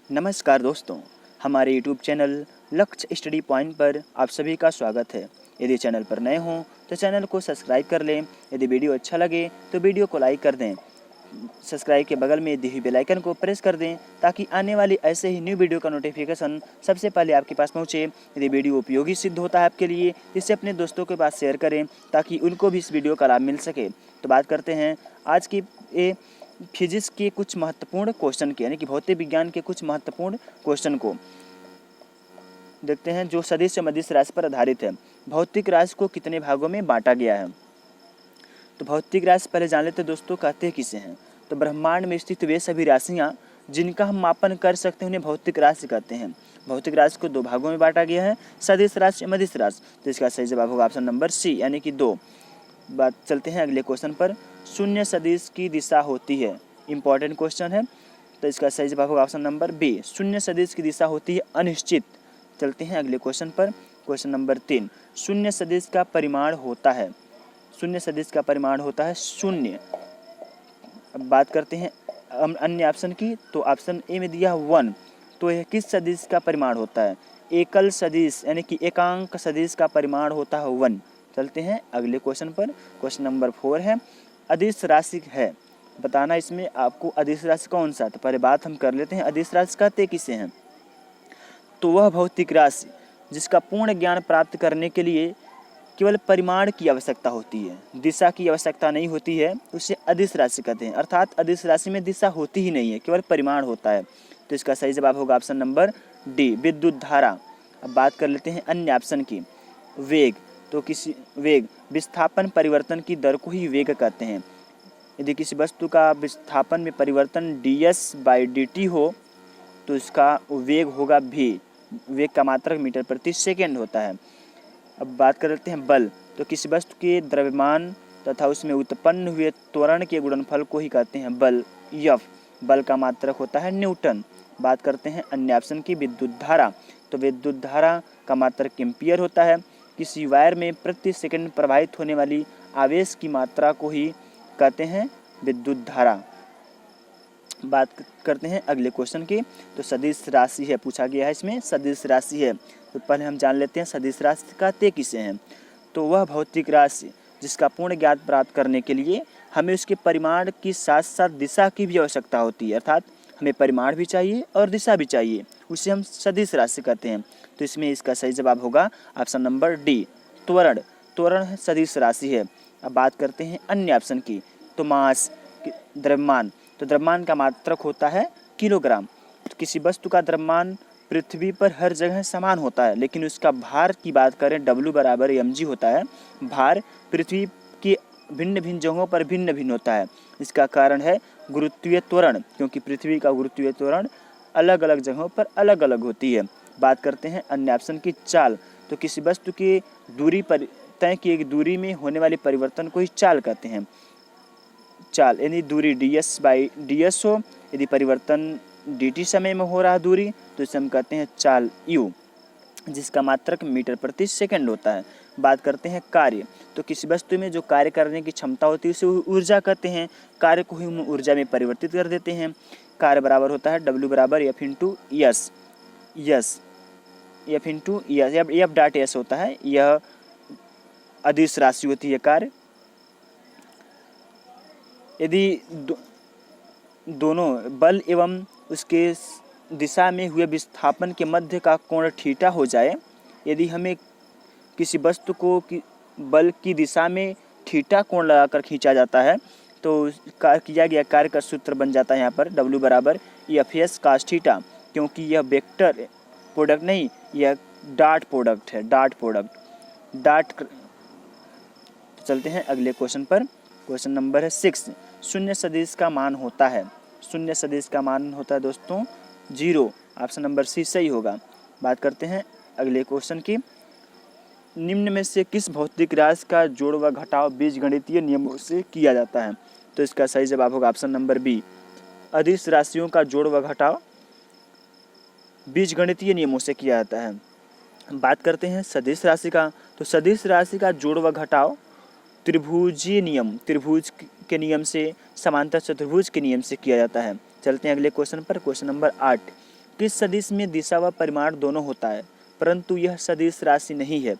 नमस्कार दोस्तों, हमारे YouTube चैनल लक्ष्य स्टडी पॉइंट पर आप सभी का स्वागत है। यदि चैनल पर नए हों तो चैनल को सब्सक्राइब कर लें। यदि वीडियो अच्छा लगे तो वीडियो को लाइक कर दें। सब्सक्राइब के बगल में दी हुई बेल आइकन को प्रेस कर दें ताकि आने वाली ऐसे ही न्यू वीडियो का नोटिफिकेशन सबसे पहले आपके पास पहुंचे। यदि वीडियो उपयोगी सिद्ध होता है आपके लिए, इसे अपने दोस्तों के पास शेयर करें ताकि उनको भी इस वीडियो का लाभ मिल सके। तो बात करते हैं आज की फिजिक्स के कुछ महत्वपूर्ण क्वेश्चन के, यानी कि भौतिक विज्ञान के कुछ महत्वपूर्ण क्वेश्चन को देखते हैं जो सदिश या मदिश राशि पर आधारित है। भौतिक राशि को कितने भागों में बांटा गया है? तो भौतिक राशि पहले जान लेते हैं दोस्तों, कहते हैं किसे हैं। तो ब्रह्मांड में स्थित वे सभी राशियां जिनका हम मापन कर सकते हैं उन्हें भौतिक राशि कहते हैं। भौतिक राशि को दो भागों में बांटा गया है, सदिश राशि, मदिश राशि। तो इसका सही जवाब होगा ऑप्शन नंबर सी, यानी कि 2। बात चलते हैं अगले क्वेश्चन पर। शून्य सदिश की दिशा होती है, इंपॉर्टेंट क्वेश्चन है। तो इसका सही जवाब होगा ऑप्शन नंबर बी, शून्य सदिश की दिशा होती है अनिश्चित। चलते हैं अगले क्वेश्चन पर। क्वेश्चन नंबर 3, शून्य सदिश का परिमाण होता है, शून्य सदिश का परिमाण होता है शून्य। अब बात करते हैं अन्य ऑप्शन की। तो ऑप्शन ए में दिया 1, तो यह किस सदिश का परिमाण होता है? एकल सदिश यानी कि एकांक सदिश का परिमाण होता है 1। चलते हैं अगले क्वेश्चन पर। क्वेश्चन नंबर 4 है, अदिश राशि है, बताना इसमें आपको अदिश राशि कौन सा। तो पहले बात हम कर लेते हैं अदिश राशि कहते किसे हैं। तो वह भौतिक राशि जिसका पूर्ण ज्ञान प्राप्त करने के लिए केवल परिमाण की आवश्यकता होती है, दिशा की आवश्यकता नहीं होती है, उसे अदिश राशि कहते हैं। अर्थात अदिश राशि में दिशा होती ही नहीं है, केवल परिमाण होता है। तो इसका सही जवाब होगा ऑप्शन नंबर डी, विद्युत धारा। अब बात कर लेते हैं अन्य ऑप्शन की। वेग, तो किसी वेग विस्थापन परिवर्तन की दर को ही वेग कहते हैं। यदि किसी वस्तु का विस्थापन में परिवर्तन ds/dt हो तो इसका वेग होगा v। वेग का मात्रक मीटर प्रति सेकेंड होता है। अब बात कर लेते हैं बल, तो किसी वस्तु के द्रव्यमान तथा उसमें उत्पन्न हुए त्वरण के गुणनफल को ही कहते हैं बल, F। बल का मात्रक होता है न्यूटन। बात करते हैं अन्य ऑप्शन की, विद्युत धारा। तो विद्युत धारा का मात्रक एम्पियर होता है। किसी वायर में प्रति सेकंड प्रवाहित होने वाली आवेश की मात्रा को ही कहते हैं विद्युत धारा। बात करते हैं अगले क्वेश्चन की। तो सदिश राशि है, पूछा गया है इसमें सदिश राशि है। तो पहले हम जान लेते हैं सदिश राशि कहते किसे हैं। तो वह भौतिक राशि जिसका पूर्ण ज्ञान प्राप्त करने के लिए हमें उसके परिमाण के साथ साथ दिशा की भी आवश्यकता होती है। अर्थात हमें परिमाण भी चाहिए और दिशा भी चाहिए, उसे हम सदिश राशि कहते हैं। तो इसमें इसका सही जवाब होगा ऑप्शन नंबर डी, त्वरण। त्वरण सदिश राशि है। अब बात करते हैं अन्य ऑप्शन की। तो मास, द्रव्यमान, तो द्रव्यमान का मात्रक होता है किलोग्राम। तो किसी वस्तु का द्रव्यमान पृथ्वी पर हर जगह समान होता है, लेकिन उसका भार की बात करें W = mg होता है। भार पृथ्वी की भिन्न भिन्न जगहों पर भिन्न भिन्न होता है। इसका कारण है गुरुत्वीय त्वरण, क्योंकि पृथ्वी का गुरुत्वीय त्वरण अलग अलग जगहों पर अलग अलग होती है। बात करते हैं अन्य ऑप्शन की, चाल। तो किसी वस्तु की दूरी पर तय की गई दूरी में होने वाले परिवर्तन को ही चाल कहते हैं। चाल यानी दूरी ds/ds हो, यदि परिवर्तन dt समय में हो रहा दूरी तो इसे हम कहते हैं चाल u, जिसका मात्रक मीटर प्रति सेकंड होता है। बात करते हैं कार्य। तो किसी वस्तु में जो कार्य करने की क्षमता होती है उसे ऊर्जा कहते हैं। कार्य को ही हम ऊर्जा में परिवर्तित कर देते हैं। कार्य बराबर होता है W = F × S होता है। यह अदिश राशि होती है कार्य। यदि दोनों बल एवं उसके दिशा में हुए विस्थापन के मध्य का कोण थीटा हो जाए, यदि हमें किसी वस्तु को बल की दिशा में थीटा कोण लगाकर खींचा जाता है तो किया गया कार्य का सूत्र बन जाता है यहाँ पर W = Fs cos थीटा, क्योंकि यह वेक्टर प्रोडक्ट नहीं, यह डॉट प्रोडक्ट है, डॉट प्रोडक्ट। चलते हैं अगले क्वेश्चन पर। क्वेश्चन नंबर है 6, शून्य सदिश का मान होता है, शून्य सदिश का मान होता है दोस्तों 0। ऑप्शन नंबर सी सही होगा। बात करते हैं अगले क्वेश्चन की। निम्न में से किस भौतिक राशि का जोड़ व घटाव बीजगणितीय नियमों से किया जाता है? तो इसका सही जवाब होगा ऑप्शन नंबर बी, अदिश राशियों का जोड़ व घटाव बीजगणितीय नियमों से किया जाता है। बात करते हैं सदिश राशि का। तो सदिश राशि का जोड़ व घटाव त्रिभुजीय नियम, त्रिभुज के नियम से, समांतर चतुर्भुज के नियम से किया जाता है। चलते हैं अगले क्वेश्चन पर। क्वेश्चन नंबर 8, किस सदिश में दिशा व परिमाण दोनों होता है परंतु यह सदिश राशि नहीं है?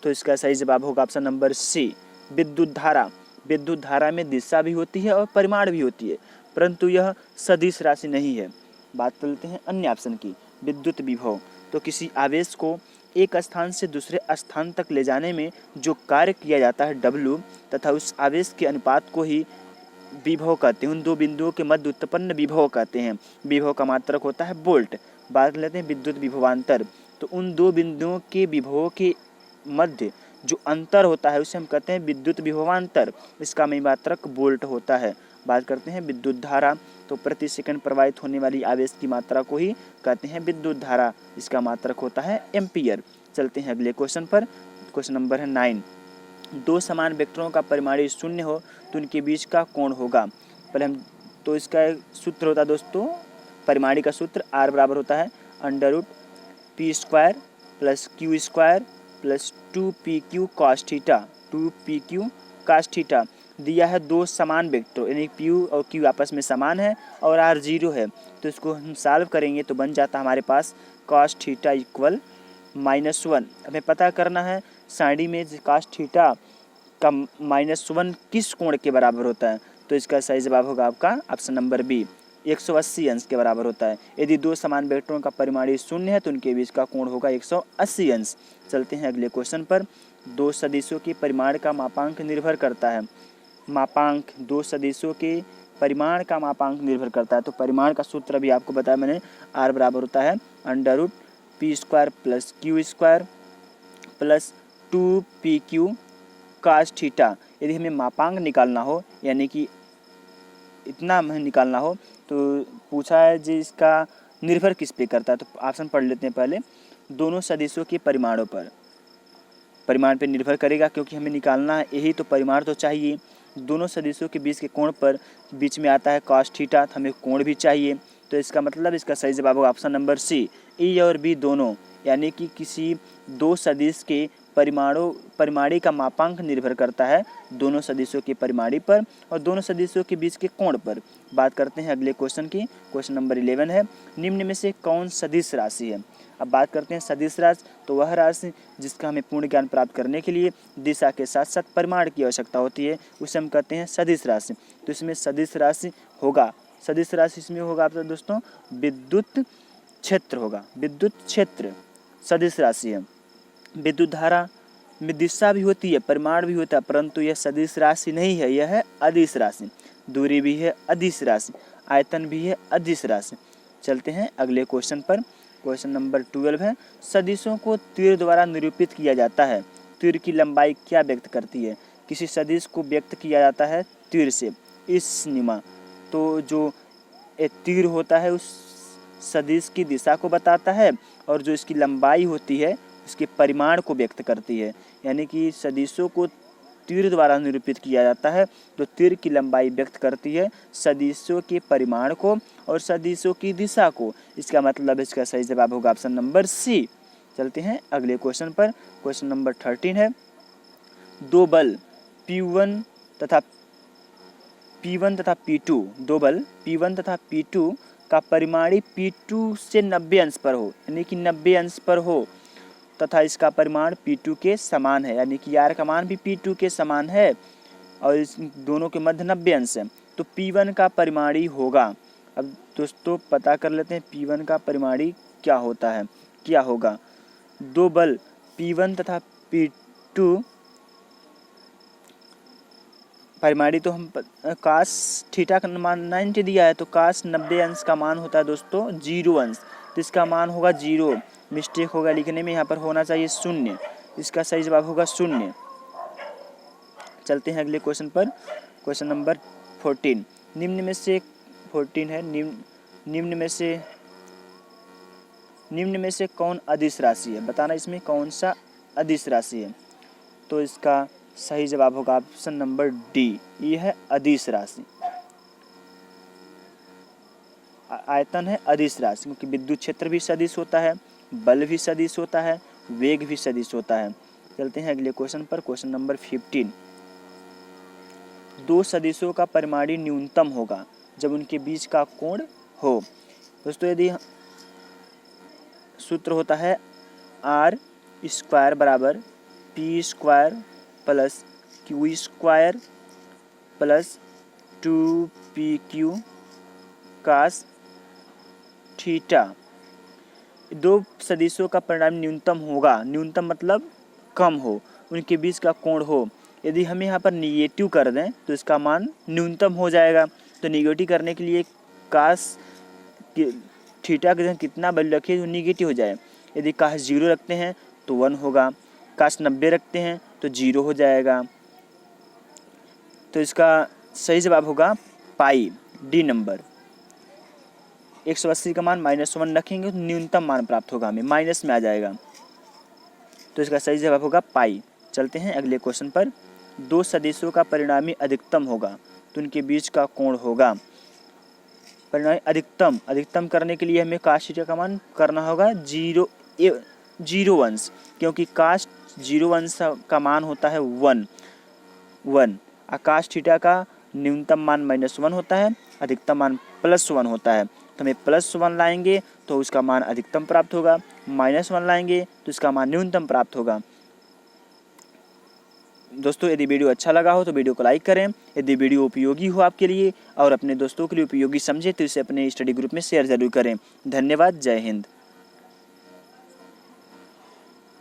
तो इसका सही जवाब होगा ऑप्शन नंबर सी, विद्युत धारा। विद्युत धारा में दिशा भी होती है और परिमाण भी होती है परंतु यह सदिश राशि नहीं है। बात कर लेते हैं अन्य ऑप्शन की, विद्युत विभव। तो किसी आवेश को एक स्थान से दूसरे स्थान तक ले जाने में जो कार्य किया जाता है W तथा उस आवेश के अनुपात को ही विभव कहते हैं। उन दो बिंदुओं के मध्य उत्पन्न विभव कहते हैं। विभव का मात्रक होता है वोल्ट। बात कर लेते हैं विद्युत विभवांतर। तो उन दो बिंदुओं के विभवों के मध्य जो अंतर होता है उसे हम कहते हैं विद्युत विभवांतर। इसका मात्रक वोल्ट होता है। बात करते हैं विद्युत धारा। तो प्रति सेकंड प्रवाहित होने वाली आवेश की मात्रा को ही कहते हैं विद्युत धारा। इसका मात्रक होता है एम्पियर। चलते हैं अगले क्वेश्चन पर। क्वेश्चन नंबर है 9। दो समान वेक्टरों का परिमाण शून्य हो तो उनके बीच का कोण होगा। पहले हम तो इसका सूत्र होता है दोस्तों, परिमाणी का सूत्र R बराबर होता है √p² + q² + 2pq cos theta. 2pq cos theta दिया है दो समान वेक्टर, यानी p और q आपस में समान है और r 0 है। तो इसको हम सॉल्व करेंगे तो बन जाता है हमारे पास cos थीटा = -1। हमें पता करना है साइड में cos थीटा का -1 किस कोण के बराबर होता है। तो इसका सही जवाब होगा आपका ऑप्शन नंबर बी, 180 अंश के बराबर होता है। यदि दो समान वेक्टरों का परिमाण शून्य है तो उनके बीच का कोण होगा 180 अंश। चलते हैं अगले क्वेश्चन पर। दो सदिशों के परिमाण का मापांक निर्भर करता है। मापांक, दो सदिशों के परिमाण का मापांक निर्भर करता है। तो परिमाण का सूत्र भी आपको बताया मैंने, R बराबर होता है √p² + q² + 2pq cos theta. यदि हमें मापांक निकालना हो, यानी कि इतना हमें निकालना हो, तो पूछा है जी इसका निर्भर किस पे करता है। तो ऑप्शन पढ़ लेते हैं पहले। दोनों सदिशों के परिमाणों पर, परिमाण पे निर्भर करेगा क्योंकि हमें निकालना है यही तो परिमाण तो चाहिए। दोनों सदिशों के बीच के कोण पर बीच में आता है cos थीटा, तो हमें कोण भी चाहिए। तो इसका मतलब इसका सही जवाब होगा ऑप्शन नंबर सी, ए और बी दोनों, यानी कि किसी दो सदिश के परिमाणी का मापांक निर्भर करता है दोनों सदिशों के परिमाणी पर और दोनों सदिशों के बीच के कोण पर। बात करते हैं अगले क्वेश्चन की। क्वेश्चन नंबर 11 है, निम्न में से कौन सदिश राशि है? अब बात करते हैं सदिश राशि। तो वह राशि जिसका हमें पूर्ण ज्ञान प्राप्त करने के लिए दिशा के साथ साथ परिमाण की आवश्यकता होती है, उसे हम कहते हैं सदिश राशि। तो इसमें सदिश राशि होगा, सदिश राशि इसमें होगा आपका दोस्तों विद्युत क्षेत्र होगा। विद्युत क्षेत्र सदिश राशि है। विद्युत धारा में दिशा भी होती है, परिमाण भी होता है, परंतु यह सदिश राशि नहीं है, यह है अदिश राशि। दूरी भी है अदिश राशि, आयतन भी है अदिश राशि। चलते हैं अगले क्वेश्चन पर। क्वेश्चन नंबर 12 है, सदिशों को तीर द्वारा निरूपित किया जाता है। तीर की लंबाई क्या व्यक्त करती है? किसी सदिश को व्यक्त किया जाता है तीर से, इस निमा। तो जो तीर होता है उस सदिश की दिशा को बताता है और जो इसकी लंबाई होती है इसके परिमाण को व्यक्त करती है। यानी कि सदिशों को तीर द्वारा निरूपित किया जाता है। तो तीर की लंबाई व्यक्त करती है सदिशों के परिमाण को और सदिशों की दिशा को। इसका मतलब इसका सही जवाब होगा ऑप्शन नंबर सी। चलते हैं अगले क्वेश्चन पर। क्वेश्चन नंबर 13 है, दो बल P1 तथा P2, दो बल P1 तथा P2 का परिमाणी P2 से 90 अंश पर हो, यानी कि 90 अंश पर हो तथा इसका परिमाण P2 के समान है, यानी कि R का मान भी P2 के समान है और इस दोनों के मध्य 90 अंश है। तो P1 का परिमाणी होगा। अब दोस्तों पता कर लेते हैं P1 का परिमाणी क्या होता है, क्या होगा। दो बल P1 तथा P2 परिमाणी तो हम cos थीटा का मान 90 दिया है, तो cos 90 अंश का मान होता है दोस्तों 0 अंश। तो इसका मान होगा 0, मिस्टेक होगा लिखने में, यहाँ पर होना चाहिए 0। इसका सही जवाब होगा 0। चलते हैं अगले क्वेश्चन पर। क्वेश्चन नंबर 14, निम्न में से 14 है, निम्न में से कौन अदिश राशि है? बताना इसमें कौन सा अदिश राशि है। तो इसका सही जवाब होगा ऑप्शन नंबर डी, ये है अदिश राशि। आयतन है अदिश राशि, क्योंकि विद्युत क्षेत्र भी सदिश होता है, बल भी सदिश होता है, वेग भी सदिश होता है। चलते हैं अगले क्वेश्चन पर। क्वेश्चन नंबर 15, दो सदिशों का परिमाणी न्यूनतम होगा जब उनके बीच का कोण हो। दोस्तों यदि सूत्र होता है आर स्क्वायर बराबर p square plus q square plus 2pq cos theta. दो सदिशों का परिणाम न्यूनतम होगा, न्यूनतम मतलब कम हो, उनके बीच का कोण हो। यदि हम यहाँ पर निगेटिव कर दें तो इसका मान न्यूनतम हो जाएगा। तो निगेटिव करने के लिए कास थीटा के कितना वैल्यू रखिए तो निगेटिव हो जाए। यदि कास 0 रखते हैं तो 1 होगा, कास 90 रखते हैं तो 0 हो जाएगा। तो इसका सही जवाब होगा पाई, डी नंबर। 180 का मान -1 रखेंगे तो न्यूनतम मान प्राप्त होगा, हमें माइनस में आ जाएगा। तो इसका सही जवाब होगा पाई। चलते हैं अगले क्वेश्चन पर। दो सदिशों का परिणामी अधिकतम होगा तो उनके बीच का कोण होगा। परिणामी अधिकतम करने के लिए हमें कास थीटा का मान करना होगा 0 अंश, क्योंकि कास 0 अंश का मान होता है 1। कास थीटा का न्यूनतम मान -1 होता है, अधिकतम मान +1 होता है। तो हमें +1 लाएंगे तो उसका मान अधिकतम प्राप्त होगा, -1 लाएंगे तो इसका मान न्यूनतम प्राप्त होगा। दोस्तों यदि वीडियो अच्छा लगा हो तो वीडियो को लाइक करें। यदि वीडियो उपयोगी हो आपके लिए और अपने दोस्तों के लिए उपयोगी समझे तो इसे अपने स्टडी ग्रुप में शेयर जरूर करें। धन्यवाद। जय हिंद।